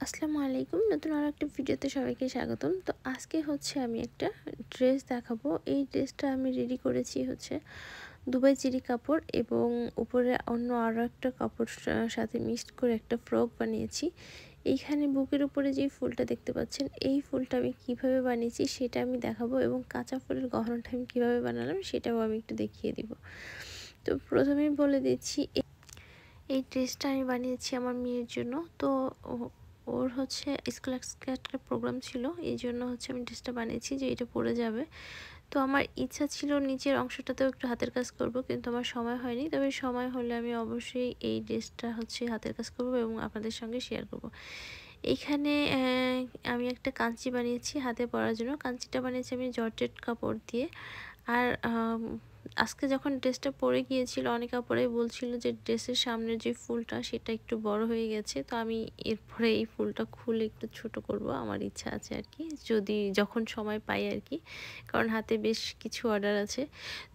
আসসালামু আলাইকুম, নতুন আর একটা ভিডিওতে সবাইকে স্বাগতম। তো আজকে হচ্ছে আমি একটা ড্রেস দেখাবো। এই ড্রেসটা আমি রেডি করেছি হচ্ছে দুবাই চেরি কাপড় এবং উপরে অন্য আরও একটা কাপড় সাথে মিক্সড করে একটা ফ্রক বানিয়েছি। এইখানে বুকের উপরে যে ফুলটা দেখতে পাচ্ছেন, এই ফুলটা আমি কিভাবে বানিয়েছি সেটা আমি দেখাবো এবং কাঁচা ফুলের গহনাটা আমি কীভাবে বানালাম সেটাও আমি একটু দেখিয়ে দিব। তো প্রথমেই বলে দিচ্ছি, এই ড্রেসটা আমি বানিয়েছি আমার মেয়ের জন্য। তো ওর হচ্ছে স্কুল একটা প্রোগ্রাম ছিল, এই জন্য হচ্ছে আমি ড্রেসটা বানিয়েছি যে এটা পরে যাবে। তো আমার ইচ্ছা ছিল নিচের অংশটাতেও একটু হাতের কাজ করব, কিন্তু আমার সময় হয়নি। তবে সময় হলে আমি অবশ্যই এই ড্রেসটা হচ্ছে হাতের কাজ করব এবং আপনাদের সঙ্গে শেয়ার করব। এইখানে আমি একটা কাঞ্চি বানিয়েছি হাতে পরার জন্য। কাঞ্চিটা বানিয়েছি আমি জর্জেট কাপড় দিয়ে। আর আজকে যখন ড্রেসটা পরে গিয়েছিল, অনেক আপুরাই বলছিল যে ড্রেসের সামনের যে ফুলটা সেটা একটু বড় হয়ে গেছে। তো আমি এরপরে এই ফুলটা খুলে একটু ছোট করব, আমার ইচ্ছা আছে আর কি, যখন সময় পাই আর কি, কারণ হাতে বেশ কিছু অর্ডার আছে।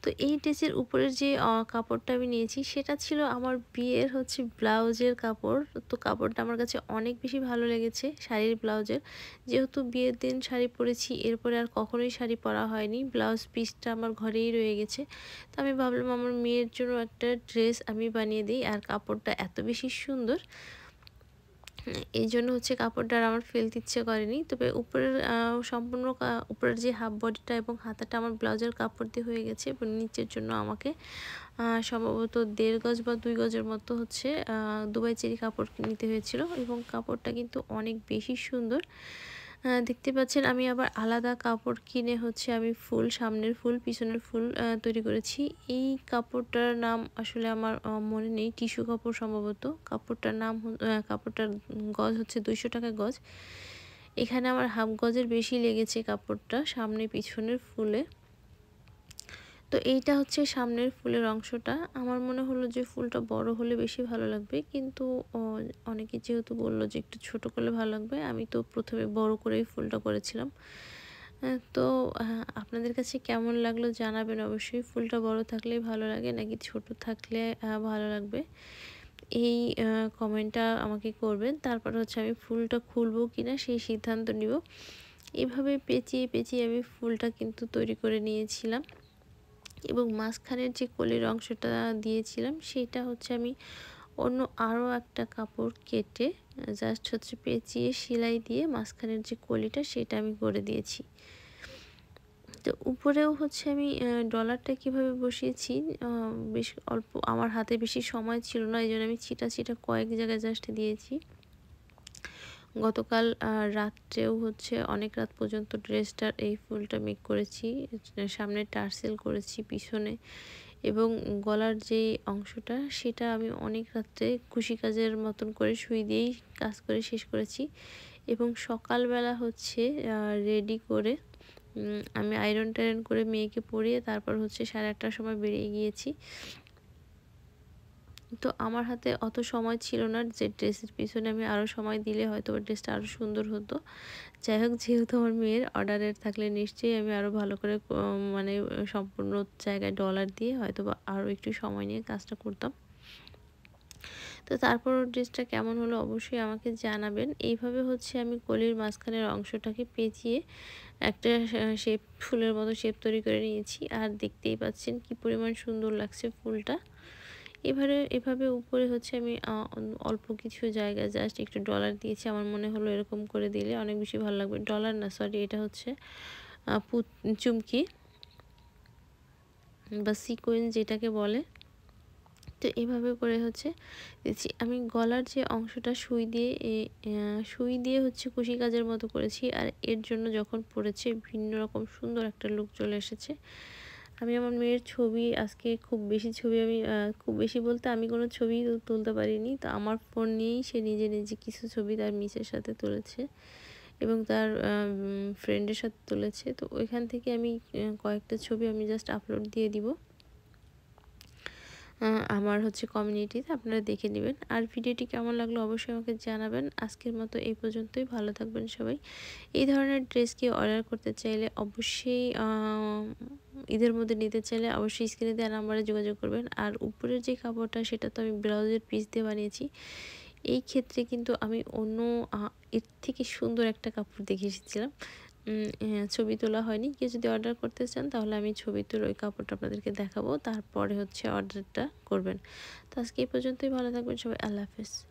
তো এই ড্রেসের উপরের যে কাপড়টা আমি নিয়েছি সেটা ছিল আমার বিয়ের হচ্ছে ব্লাউজের কাপড়। তো কাপড়টা আমার কাছে অনেক বেশি ভালো লেগেছে শাড়ির ব্লাউজের। যেহেতু বিয়ের দিন শাড়ি পরেছি, এরপরে আর কখনোই শাড়ি পরা হয়নি, ব্লাউজ পিসটা আমার ঘরেই রয়ে গেছে। তো আমি ভাবলাম আমার মেয়ের জন্য একটা ড্রেস আমি বানিয়ে দিই। আর কাপড়টা এত বেশি সুন্দর, এই জন্য হচ্ছে কাপড়টা আর আমার ফেলতে ইচ্ছে করেনি। তবে উপরের সম্পূর্ণ উপরের যে হাফ বডিটা এবং হাতাটা আমার ব্লাউজের কাপড় দিয়ে হয়ে গেছে এবং নিচের জন্য আমাকে সম্ভবত 1.5 গজ বা 2 গজের মতো হচ্ছে দুবাই চেরি কাপড় নিতে হয়েছিল। এবং কাপড়টা কিন্তু অনেক বেশি সুন্দর দেখতে পাচ্ছেন। আমি আবার আলাদা কাপড় কিনে হচ্ছে আমি ফুল, সামনের ফুল পিছনের ফুল তৈরি করেছি। এই কাপড়টার নাম আসলে আমার মনে নেই, টিস্যু কাপড় সম্ভবত। কাপড়টার গজ হচ্ছে 200 টাকা গজ। এখানে আমার হাফ গজের বেশি লেগেছে কাপড়টা সামনে পিছনের ফুলে। তো এইটা হচ্ছে সামনের ফুলের অংশটা। আমার মনে হলো যে ফুলটা বড় হলে বেশি ভালো লাগবে, কিন্তু অনেকে যেহেতু বললো যে একটু ছোট করলে ভালো লাগবে, আমি তো প্রথমে বড় করেই ফুলটা করেছিলাম। তো আপনাদের কাছে কেমন লাগলো জানাবেন অবশ্যই। ফুলটা বড় থাকলেই ভালো লাগে নাকি ছোট থাকলে ভালো লাগবে, এই কমেন্টটা আমাকে করবেন। তারপর হচ্ছে আমি ফুলটা খুলবো কিনা সেই সিদ্ধান্ত নিব। এভাবে পেঁচিয়ে পেঁচিয়ে আমি ফুলটা কিন্তু তৈরি করে নিয়েছিলাম এবং মাঝখানের যে কলির অংশটা দিয়েছিলাম সেটা হচ্ছে আমি অন্য আরও একটা কাপড় কেটে জাস্ট হচ্ছে পেঁচিয়ে সেলাই দিয়ে মাঝখানের যে কলিটা সেটা আমি করে দিয়েছি। তো উপরেও হচ্ছে আমি ডলারটা কিভাবে বসিয়েছি, বেশ অল্প, আমার হাতে বেশি সময় ছিল না, এই জন্য আমি ছিটা ছিটা কয়েক জায়গায় জাস্ট দিয়েছি। গতকাল রাত্রেও হচ্ছে অনেক রাত পর্যন্ত ড্রেসটার এই ফুলটা মেক করেছি। সামনে টার্সেল করেছি পিছনে, এবং গলার যে অংশটা সেটা আমি অনেক রাত্রে খুশি কাজের মতন করে সুই দিয়েই কাজ করে শেষ করেছি। এবং সকালবেলা হচ্ছে রেডি করে আমি আয়রন টায়রন করে মেয়েকে পরিয়ে তারপর হচ্ছে 8:30টার সময় বেরিয়ে গিয়েছি। তো আমার হাতে অত সময় ছিল না যে ড্রেসের পিছনে আমি আরও সময় দিলে হয়তো ড্রেসটা আরও সুন্দর হতো। যাই হোক, যেহেতু আমার মেয়ের অর্ডারের থাকলে নিশ্চয়ই আমি আরও ভালো করে মানে সম্পূর্ণ জায়গায় ডলার দিয়ে হয়তো বা আরও একটু সময় নিয়ে কাজটা করতাম। তো তারপর ড্রেসটা কেমন হলো অবশ্যই আমাকে জানাবেন। এইভাবে হচ্ছে আমি কলির মাঝখানের অংশটাকে পেঁচিয়ে একটা শেপ, ফুলের মতো শেপ তৈরি করে নিয়েছি। আর দেখতেই পাচ্ছেন কি পরিমাণ সুন্দর লাগছে ফুলটা। এভাবে উপরে হচ্ছে আমি অল্প কিছু জায়গায় জাস্ট একটু ডলার দিয়েছি। আমার মনে হলো এরকম করে দিলে অনেক বেশি ভালো লাগবে। ডলার না, সরি, এটা হচ্ছে চুমকি বা সিকোয়েন্স যেটাকে বলে। তো এভাবে করে হচ্ছে দিচ্ছি। আমি গলার যে অংশটা সুই দিয়ে হচ্ছে কুশি কাজের মতো করেছি। আর এর জন্য যখন পরেছে ভিন্ন রকম সুন্দর একটা লুক চলে এসেছে। আমি আমার মেয়ের ছবি আজকে খুব বেশি আমি খুব বেশি বলতে আমি কোনো ছবি তুলতে পারিনি। তো আমার ফোন নিয়েই সে নিজে নিজে কিছু ছবি তার মিসের সাথে তুলেছে এবং তার ফ্রেন্ডের সাথে তুলেছে। তো ওইখান থেকে আমি কয়েকটা ছবি আমি জাস্ট আপলোড দিয়ে দিব আমার হচ্ছে কমিউনিটিতে, আপনারা দেখে নেবেন। আর ভিডিওটি কেমন লাগলো অবশ্যই আমাকে জানাবেন। আজকের মতো এই পর্যন্তই, ভালো থাকবেন সবাই। এই ধরনের ড্রেস কেউ অর্ডার করতে চাইলে অবশ্যই ঈদের মধ্যে নিতে চাইলে অবশ্যই স্ক্রিনে দেওয়া নাম্বারে যোগাযোগ করবেন। আর উপরের যে কাপড়টা সেটা তো আমি ব্লাউজের পিস দিয়ে বানিয়েছি। এই ক্ষেত্রে কিন্তু আমি অন্য এর থেকে সুন্দর একটা কাপড় দেখে এসেছিলাম। ছবি তোলা হয়নি। কেউ যদি অর্ডার করতে চান তাহলে আমি ছবি তুলে ওই কাপড়টা আপনাদেরকে দেখাবো। তারপরে হচ্ছে অর্ডারটা করবেন। তো আজকে এই পর্যন্তই। ভালো থাকবেন সবাই। আল্লাহ হাফেজ।